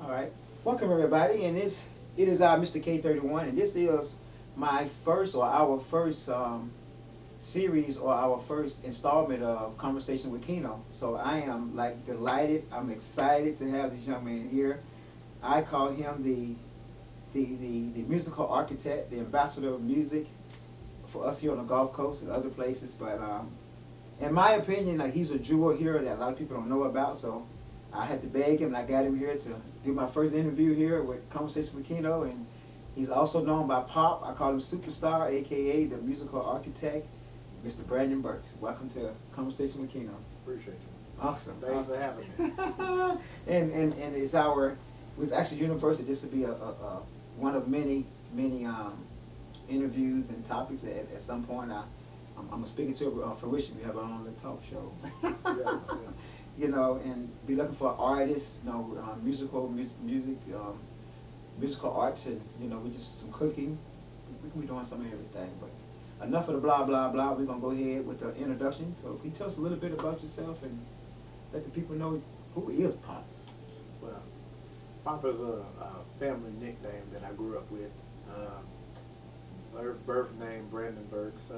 All right. Welcome everybody, and it is Mr. K31, and this is my first or our first series or our first installment of Conversation with Keno. So I am like delighted. I'm excited to have this young man here. I call him the musical architect, the ambassador of music for us here on the Gulf Coast and other places. But in my opinion, like he's a jewel here that a lot of people don't know about. So I had to beg him, and I got him here to do my first interview here with Conversation with Keno, and he's also known by Pop. I call him Superstar, aka the musical architect, Mr. Brandon Burks. Welcome to Conversation with Keno. Appreciate you. Awesome. Thanks for having me. and it's we've actually university. This will be a one of many interviews and topics at some point. I'm speaking to fruition. We have our own little talk show. Yeah. You know, and be looking for artists, you know, musical arts, and you know, we just some cooking. We can be doing some of everything. But enough of the blah blah blah. We're gonna go ahead with the introduction. So can you tell us a little bit about yourself and let the people know who is Pop? Well, Pop is a family nickname that I grew up with. Birth name Brandon Burks.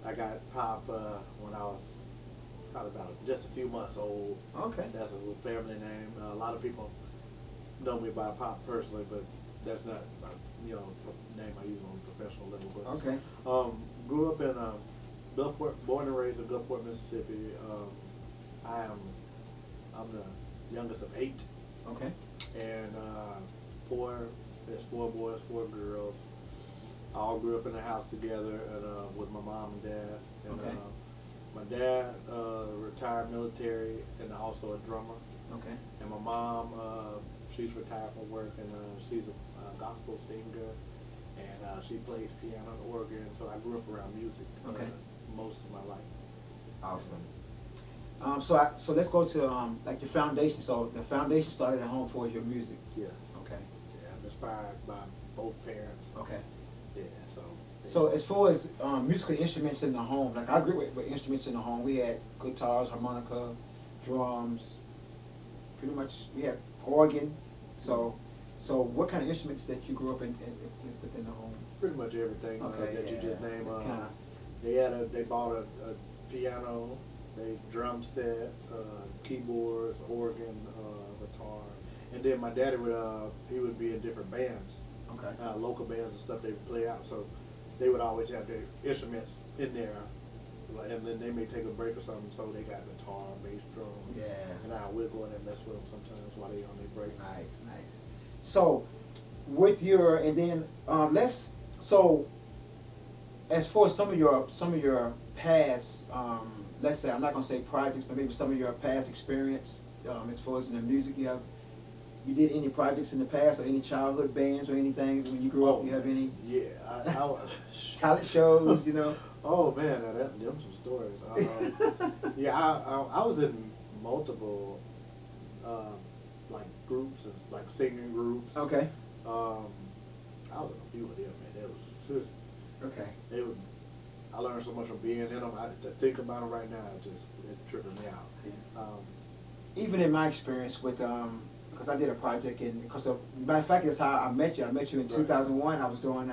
I got Pop when I was probably about just a few months old. Okay. That's a little family name. A lot of people know me by Pop personally, but that's not name I use on a professional level. But Okay. Grew up in Gulfport, born and raised in Gulfport, Mississippi. I'm the youngest of 8. Okay. And there's 4 boys, 4 girls. All grew up in the house together and, with my mom and dad. And, Okay. my dad, retired military and also a drummer. Okay. And my mom, she's retired from work and she's a gospel singer and she plays piano and organ. So I grew up around music most of my life. Awesome. So let's go to like your foundation. So the foundation started at home for your music. Yeah. Okay. Yeah, I'm inspired by both parents. Okay. Yeah, so. Yeah. So as far as musical instruments in the home, like I grew up with instruments in the home. We had guitars, harmonica, drums. Pretty much we had organ. So what kind of instruments that you grew up in within the home? Pretty much everything that you just named. They bought a piano, drum set, keyboards, organ, guitar, and then my daddy would be in different bands. Okay. Local bands and stuff they would play out, so they would always have their instruments in there, and then they may take a break or something, so they got guitar, bass, drum. Yeah. And I would go in and mess with them sometimes while they on their break. Nice. So with your so as for some of your past, let's say I'm not gonna say projects, but maybe some of your past experience as far as in the music you did any projects in the past or any childhood bands or anything when you grew up? You have any? Yeah, I was talent shows, you know? Oh man, now that's them some stories. Yeah, I was in multiple like groups, like singing groups. Okay. I was in a few of them, man. It was okay. I learned so much from being in them. To think about them right now, it tripping me out. Yeah. Even in my experience with because I did a project matter of fact, that's how I met you. I met you in 2001. I was doing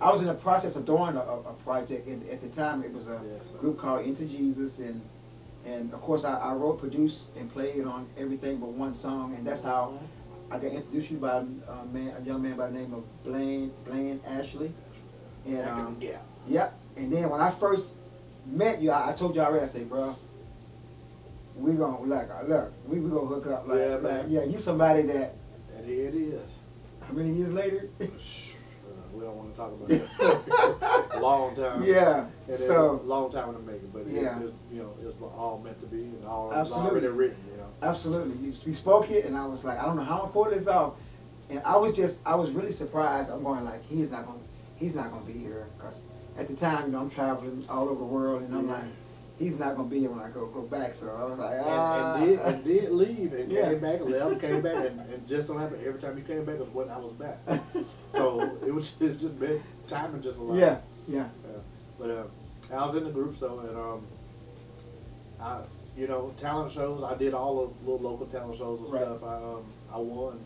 I was in the process of doing a project, and at the time it was a group called Into Jesus, and of course I wrote, produced, and played on everything but one song, and that's how I got introduced you by a young man by the name of Blaine Ashley. And yep. And then when I first met you, I told you already. I said, bro, we gonna we gonna hook up. You somebody that. And here it is. How many years later? We don't want to talk about that. Long time. Yeah. So long time in the making, but yeah. It was all meant to be, and all absolutely. Already written. Absolutely. You spoke it, and I was like, I don't know how I'm gonna pull this off, and I was really surprised. I'm going like, he's not gonna be here, because at the time, I'm traveling all over the world, and I'm like, he's not gonna be here when I go back. So I was like, and did leave and came back, left, came back, and just so happened every time he came back was when I was back. So it was just been timing just a lot. Yeah. But I was in the group, so and you know, talent shows. I did all the little local talent shows and stuff. I won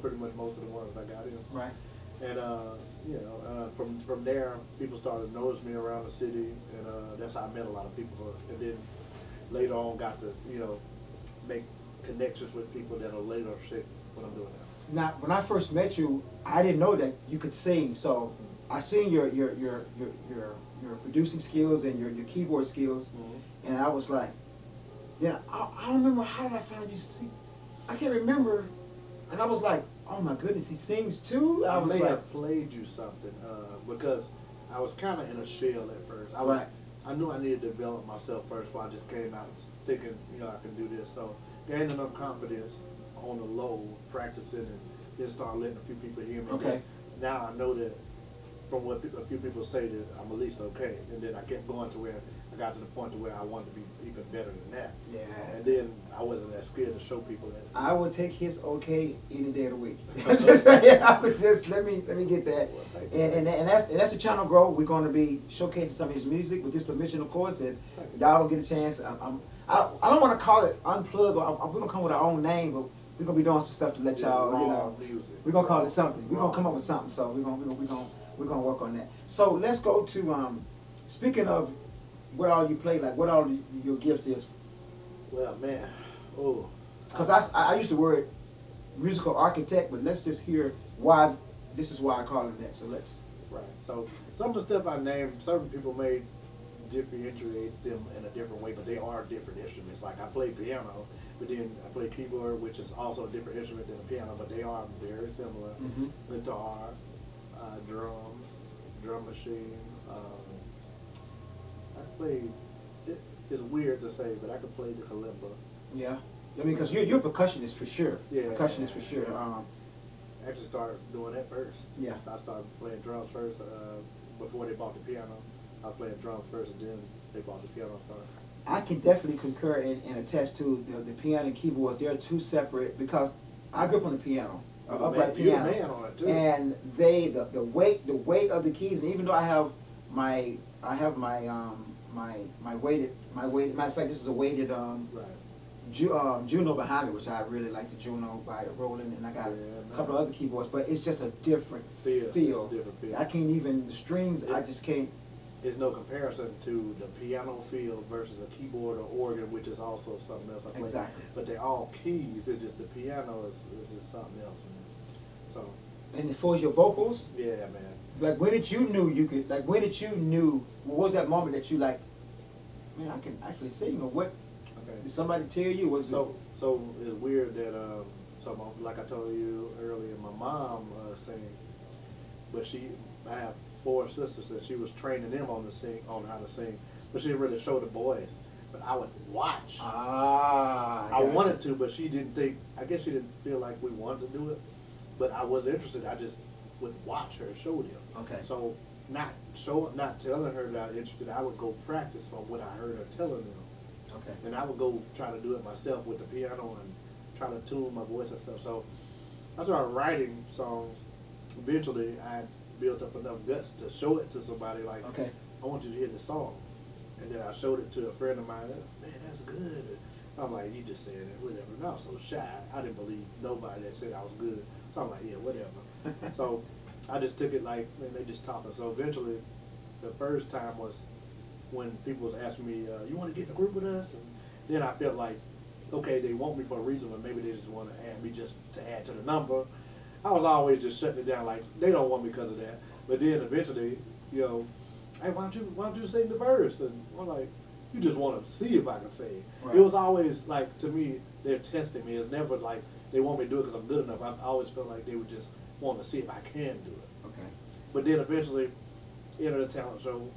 pretty much most of the ones I got in. Right. And you know, from there, people started noticing me around the city, and that's how I met a lot of people. And then later on, got to make connections with people that'll later shape what I'm doing now. Now, when I first met you, I didn't know that you could sing. So I seen your producing skills and your keyboard skills, and I was like, yeah, I don't remember how I found you sing. I can't remember, and I was like, oh my goodness, he sings too. I may have played you something because I was kind of in a shell at first. I knew I needed to develop myself first, so I just came out thinking, I can do this. So gaining enough confidence on the low, practicing, and then start letting a few people hear me. Okay. Now I know that from what a few people say that I'm at least okay, and then I kept going to where I got to the point to where I wanted to be even better than that. Yeah. And then I wasn't that scared to show people that. I would take his okay any day of the week. I'm just saying, I was just let me get that. And that's the channel grow. We're going to be showcasing some of his music with his permission, of course, and y'all will get a chance. I don't want to call it unplug. We're gonna come with our own name, but we're gonna be doing some stuff to let y'all. We're gonna call it something. We're gonna come up with something. So we're gonna work on that. So let's go to speaking of what all you play, like what all your gifts is. Well, man, because I use the word musical architect, but let's just hear why. This is why I call it that. So let's. Right. So some of the stuff I named, certain people may differentiate them in a different way, but they are different instruments. Like I play piano, but then I play keyboard, which is also a different instrument than a piano, but they are very similar. Guitar, drums, drum machine. I play. It's weird to say, but I could play the kalimba. Yeah, I mean, because you're a percussionist for sure. Yeah, percussionist for sure. I actually started doing that first. Yeah. I started playing drums first before they bought the piano. I was playing drums first, and then they bought the piano started. I can definitely concur and attest to the piano and keyboards. They're two separate because I grew up on the piano, upright piano. You're a man on it too. And the weight of the keys, and even though I have my weighted, matter of fact, this is a weighted Juno behind me, which I really like the Juno by Roland, and I got a couple of other keyboards, but it's just a different feel. It's a different feel. I can't even, the strings, I just can't. There's no comparison to the piano feel versus a keyboard or organ, which is also something else I play. Exactly. But they're all keys, it's just the piano is just something else. So. And as far as your vocals? Yeah, man. Like when did you know, what was that moment that you like, man, I can actually sing, or what? Okay. Did somebody tell you? So it's weird that, like I told you earlier, my mom sings, but I have 4 sisters that she was training them on how to sing, but she didn't really show the boys. But I would watch. I wanted to, but she didn't think. I guess she didn't feel like we wanted to do it. But I was interested. I just would watch her show them. Okay. So not telling her that I was interested. I would go practice on what I heard her telling them. Okay. And I would go try to do it myself with the piano and try to tune my voice and stuff. So I started writing songs. Eventually, I built up enough guts to show it to somebody. Like, okay, I want you to hear the song. And then I showed it to a friend of mine. Man, that's good. I'm like, you just said it, whatever. And I was so shy. I didn't believe nobody that said I was good. So I'm like, yeah, whatever. So I just took it like, man, they just talking. So eventually, the first time was when people was asking me, you want to get in a group with us? And then I felt like, okay, they want me for a reason, but maybe they just want to add me just to add to the number. I was always just shutting it down, like, they don't want me because of that. But then eventually, hey, why don't you sing the verse? And I'm like, you just want to see if I can sing. Right. It was always like, to me, they're testing me. It's never like they want me to do it because I'm good enough. I always felt like they would just want to see if I can do it. Okay. But then eventually, entered a talent show,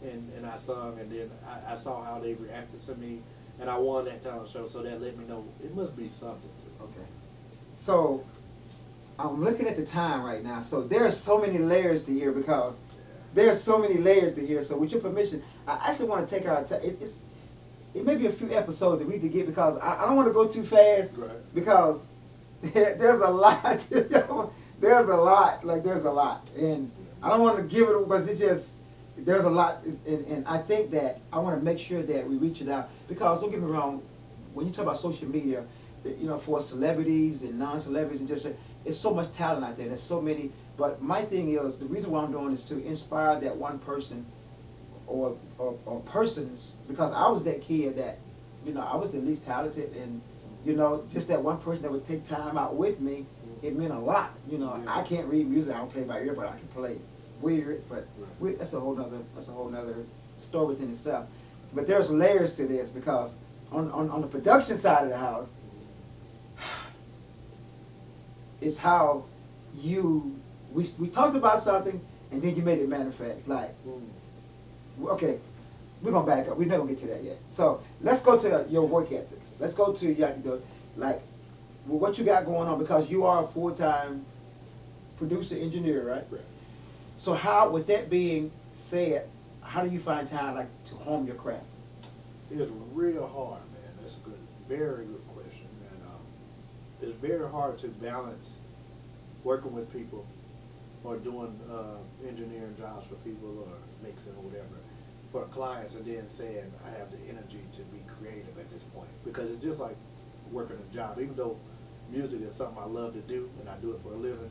and I sung, and then I saw how they reacted to me, and I won that talent show, so that let me know it must be something to it. Okay. So, I'm looking at the time right now, so there are so many layers to hear because there are so many layers to hear. So with your permission, I actually want to take our time. It may be a few episodes that we could get because I don't want to go too fast. Right. Because there's a lot. There's a lot. And I don't want to give it because there's a lot, and I think that I want to make sure that we reach it out, because don't get me wrong, when you talk about social media, you know, for celebrities and non-celebrities and just, it's so much talent out there. There's so many. But my thing is, the reason why I'm doing is to inspire that one person or persons, because I was that kid that, you know, I was the least talented, and you know, just that one person that would take time out with me, it meant a lot. You know, I can't read music, I don't play by ear, but I can play weird. But that's a whole nother story within itself. But there's layers to this, because on the production side of the house, it's how we talked about something and then you made it manifest. Like, okay, we're gonna back up. We're not gonna get to that yet. So let's go to your work ethics. Let's go to what you got going on, because you are a full-time producer engineer, right? Right. So how, with that being said, how do you find time to hone your craft? It's real hard, man. That's a very good question. And it's very hard to balance working with people or doing engineering jobs for people or mixing or whatever for clients, and then saying I have the energy to be creative at this point. Because it's just like working a job. Even though music is something I love to do and I do it for a living,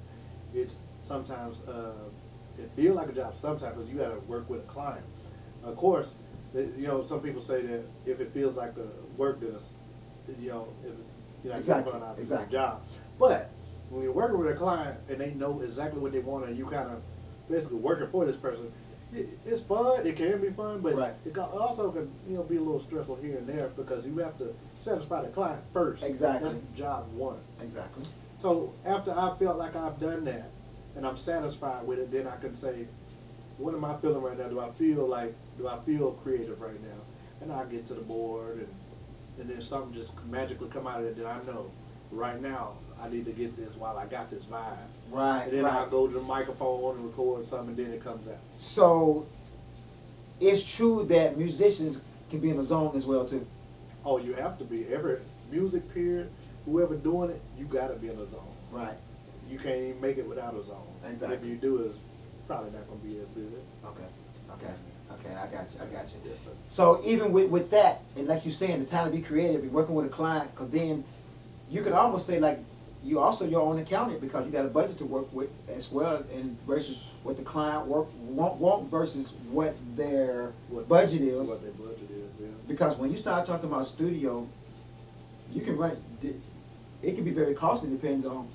it's sometimes it feels like a job sometimes, because you got to work with a client. Of course, you know, some people say that if it feels like a work, then it's, you know, if you're not Exactly. getting burnt out, it's a job. But when you're working with a client and they know exactly what they want, and you kind of basically working for this person, it's fun. It can be fun, but it also can, you know, be a little stressful here and there, because you have to satisfy the client first. Exactly. That's job one. Exactly. So after I felt like I've done that and I'm satisfied with it, then I can say, what am I feeling right now? Do I feel creative right now? And I get to the board, and then something just magically come out of it that I know right now I need to get this while I got this vibe. Right. And then I'll go to the microphone and record something, and then it comes out. So it's true that musicians can be in the zone as well too. Oh, you have to be. Every music period, whoever doing it, you got to be in the zone. Right. You can't even make it without a zone. Exactly. If you do, it's probably not going to be as good. Okay, I got you. Yes, sir. So even with that, and like you're saying, the time to be creative, you're working with a client, because then you could almost say like you also your own accountant, because you got a budget to work with as well, and versus what the client want versus what their budget is. What their budget is, yeah. Because when you start talking about studio, you can run. It can be very costly. Depends on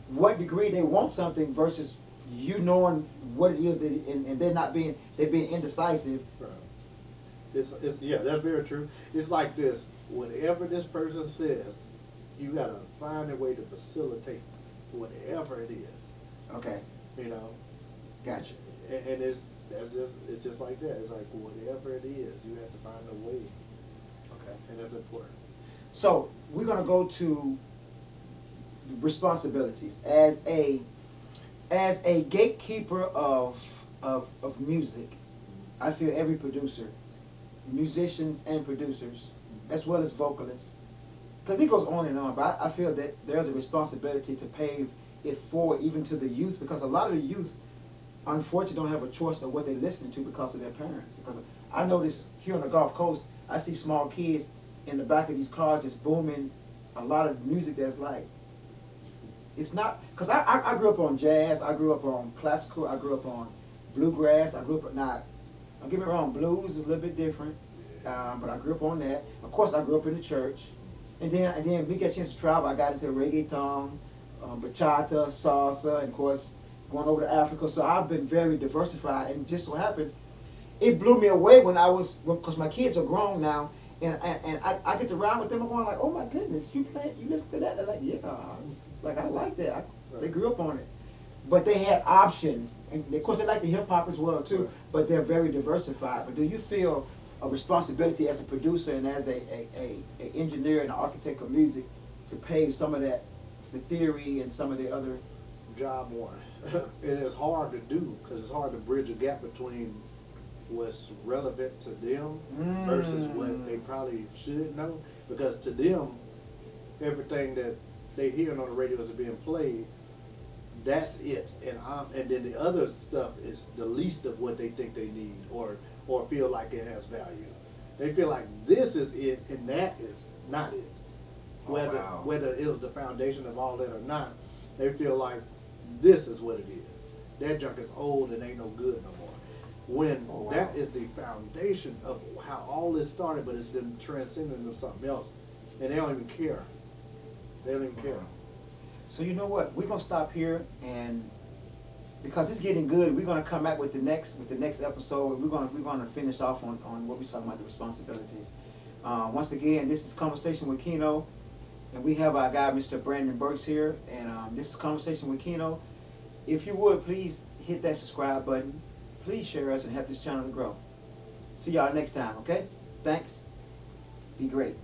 what degree they want something versus you knowing what it is and they're being indecisive. Right. It's yeah, that's very true. It's like this. Whatever this person says, you gotta find a way to facilitate whatever it is. Okay. You know. Gotcha. And it's just like that. It's like whatever it is, you have to find a way. Okay. And that's important. So we're gonna go to responsibilities as a gatekeeper of music. I feel every producer, musicians and producers, as well as vocalists, because it goes on and on, but I feel that there's a responsibility to pave it forward even to the youth, because a lot of the youth unfortunately don't have a choice of what they're listening to because of their parents. Because I notice here on the Gulf Coast, I see small kids in the back of these cars just booming a lot of music that's like, it's not, because I grew up on jazz, I grew up on classical, I grew up on bluegrass, I grew up, now, don't get me wrong, blues is a little bit different, but I grew up on that. Of course, I grew up in the church, and then we get a chance to travel. I got into reggaeton, bachata, salsa, and of course, going over to Africa. So I've been very diversified, and just so happened, it blew me away when I was, because my kids are grown now, and I get to ride with them. I'm going like, oh my goodness, you listen to that? They're like, yeah, like I like that. They grew up on it, but they had options, and of course they like the hip hop as well too. But they're very diversified. But do you feel a responsibility as a producer and as a engineer and an architect of music to pave some of that, the theory and some of the other? Job one. It is hard to do because it's hard to bridge a gap between what's relevant to them versus what they probably should know. Because to them, everything that they hear on the radio is being played, that's it. And then the other stuff is the least of what they think they need or feel like it has value. They feel like this is it and that is not it. Whether it was the foundation of all that or not, they feel like this is what it is. That junk is old and ain't no good no more. When that is the foundation of how all this started, but it's been transcended into something else. And they don't even care. They don't even care. So you know what? We're gonna stop here, and because it's getting good, we're gonna come back with the next episode. We're gonna finish off on what we're talking about, the responsibilities. Once again, this is Conversation with Keno, and we have our guy Mr. Brandon Burks here, and this is Conversation with Keno. If you would please hit that subscribe button, please share us and help this channel to grow. See y'all next time, okay? Thanks. Be great.